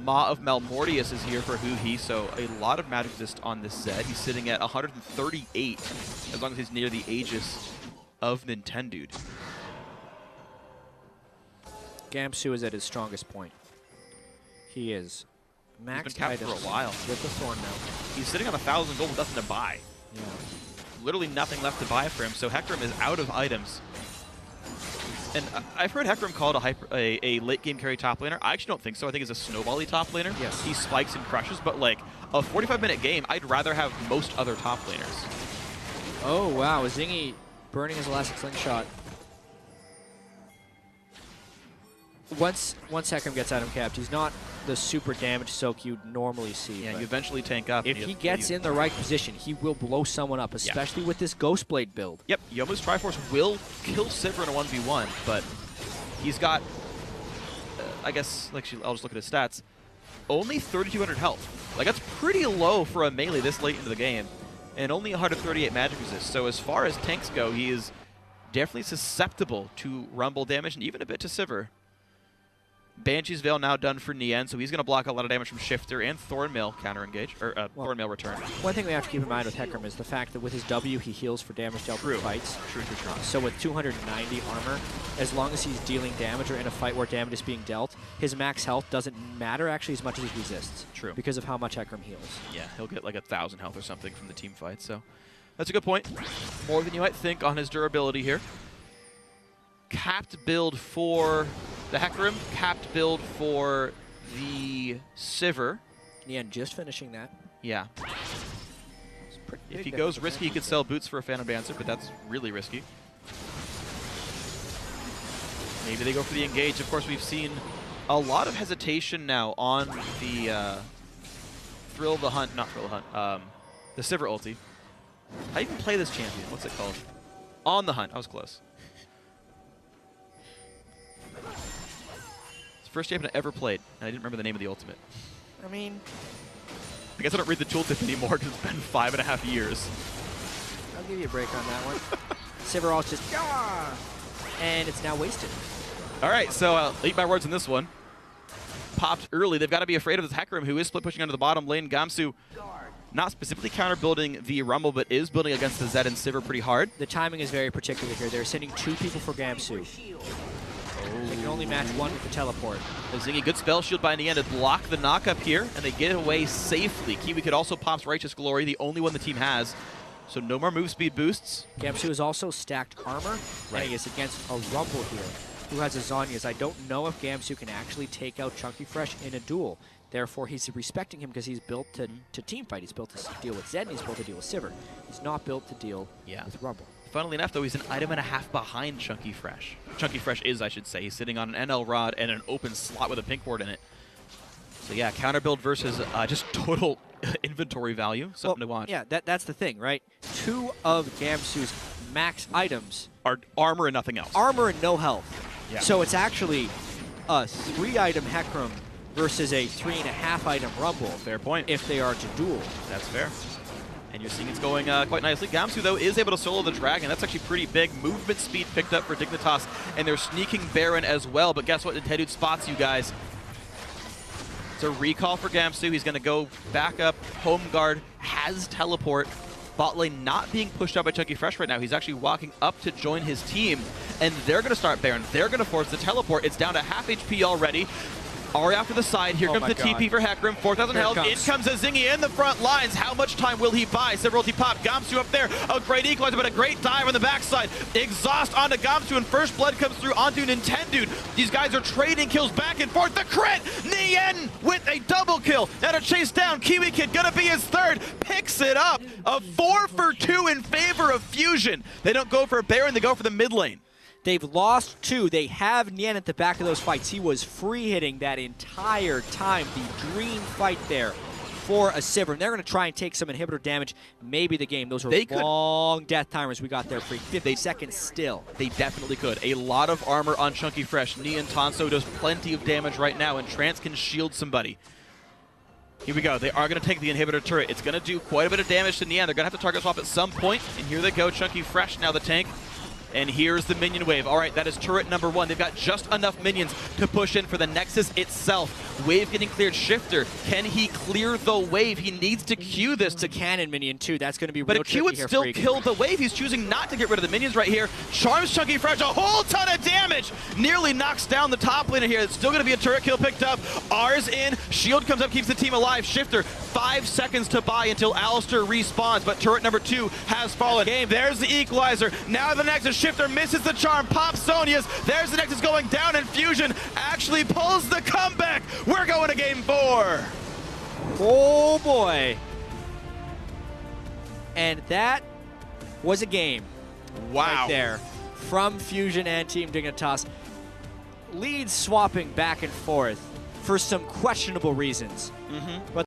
Maw of Malmortius is here for Huhi, so a lot of magic resist on this set. He's sitting at 138, as long as he's near the Aegis of Nintendude. Gamsu is at his strongest point. He is maxed He's been capped for a while. With the Thorn now. He's sitting on 1,000 gold with nothing to buy. Yeah. Literally nothing left to buy for him, so Hecarim is out of items. And I've heard Hecarim called a late-game carry top laner. I actually don't think so. I think he's a snowball-y top laner. Yes. He spikes and crushes, but like a 45-minute game, I'd rather have most other top laners. Oh, wow. Zingy burning his Elastic Slingshot. Once Hecarim gets item capped, he's not the super damage soak you'd normally see. Yeah, you eventually tank up. If he gets in the right position, he will blow someone up, especially with this Ghostblade build. Yep, Yomu's Triforce will kill Sivir in a 1v1, but he's got, I guess, I'll just look at his stats, only 3,200 health. Like, that's pretty low for a melee this late into the game, and only 138 magic resist. So as far as tanks go, he is definitely susceptible to Rumble damage, and even a bit to Sivir. Banshee's Veil now done for Nian, so he's going to block a lot of damage from Shifter and Thornmail counter-engage, or Thornmail return. One thing we have to keep in mind with Hecarim is the fact that with his W, he heals for damage dealt in fights. True. So with 290 armor, as long as he's dealing damage or in a fight where damage is being dealt, his max health doesn't matter actually as much as he resists. True. Because of how much Hecarim heals. Yeah, he'll get like 1,000 health or something from the team fight, so that's a good point. More than you might think on his durability here. Capped build for the Hecarim, capped build for the Sivir. Nian just finishing that. Yeah. If he goes risky, he could sell boots for a Phantom Dancer, but that's really risky. Maybe they go for the engage. Of course, we've seen a lot of hesitation now on the the Sivir ulti. How do you even play this champion? What's it called? On the Hunt. I was close. First champion I ever played, and I didn't remember the name of the ultimate. I mean, I guess I don't read the tooltip anymore because it's been 5.5 years. I'll give you a break on that one. Sivir just, and it's now wasted. All right, so I'll eat my words on this one. Popped early. They've got to be afraid of this Hecarim, who is split pushing under the bottom lane. Gamsu not specifically counter-building the Rumble, but is building against the Zed and Sivir pretty hard. The timing is very particular here. They're sending 2 people for Gamsu. They can only match 1 with the teleport. Zingy, good spell shield by Nian to block the knock-up here, and they get away safely. Kiwi could also pops Righteous Glory, the only one the team has. So no more move speed boosts. Gamsu is also stacked armor, and he is against a Rumble here, who has a Zhonya's. I don't know if Gamsu can actually take out Chunky Fresh in a duel. Therefore, he's respecting him because he's built to teamfight. He's built to deal with Zed, and he's built to deal with Sivir. He's not built to deal with Rumble. Funnily enough, though, he's an item and a half behind Chunky Fresh. Chunky Fresh is, I should say. He's sitting on an NL rod and an open slot with a pink ward in it. So yeah, counter build versus just total inventory value. Something to watch. Yeah, that's the thing, right? 2 of Gamsu's max items are armor and nothing else. Armor and no health. Yeah. So it's actually a 3-item Hecarim versus a 3.5-item Rumble. Fair point. If they are to duel. That's fair. And you're seeing it's going quite nicely. Gamsu, though, is able to solo the Dragon. That's actually pretty big. Movement speed picked up for Dignitas, and they're sneaking Baron as well. But guess what? Nintendude spots you guys. It's a recall for Gamsu. He's going to go back up. Home guard has teleport. Bot lane not being pushed out by Chunky Fresh right now. He's actually walking up to join his team, and they're going to start Baron. They're going to force the teleport. It's down to half HP already. Ahri off to the side. Here comes the TP for Hecarim. 4,000 health. In comes a Zingy in the front lines. How much time will he buy? Severalty pop. Gamsu up there. A great equalizer, but a great dive on the backside. Exhaust onto Gamsu, and first blood comes through onto Nintendo. These guys are trading kills back and forth. The crit! Nien with a double kill. Now to chase down. Kiwi Kid gonna be his third. Picks it up. A 4 for 2 in favor of Fusion. They don't go for a Baron, they go for the mid lane. They've lost 2. They have Nien at the back of those fights. He was free hitting that entire time. The dream fight there for a Sivir. They're going to try and take some inhibitor damage, maybe the game. Those are long death timers we got there for 50 seconds still. They definitely could. A lot of armor on Chunky Fresh. Nien Tanso does plenty of damage right now, and Trance can shield somebody. Here we go. They are going to take the inhibitor turret. It's going to do quite a bit of damage to Nien. They're going to have to target swap at some point, and here they go. Chunky Fresh now the tank. And here's the minion wave. All right, that is turret number 1. They've got just enough minions to push in for the Nexus itself. Wave getting cleared. Shifter, can he clear the wave? He needs to Q this to cannon minion too. That's going to be but real a Q would still kill the wave. He's choosing not to get rid of the minions right here. Charms Chunky Fresh, a whole ton of damage. Nearly knocks down the top laner here. It's still going to be a turret kill picked up. R's in. Shield comes up, keeps the team alive. Shifter, 5 seconds to buy until Alistair respawns, but turret number 2 has fallen. Game, there's the equalizer. Now the Nexus. Shifter misses the charm, pops Sonya's. There's the Nexus going down, and Fusion actually pulls the comeback. We're going to game 4. Oh boy. And that was a game. Wow. Right there from Fusion and Team Dignitas. Leads swapping back and forth for some questionable reasons. But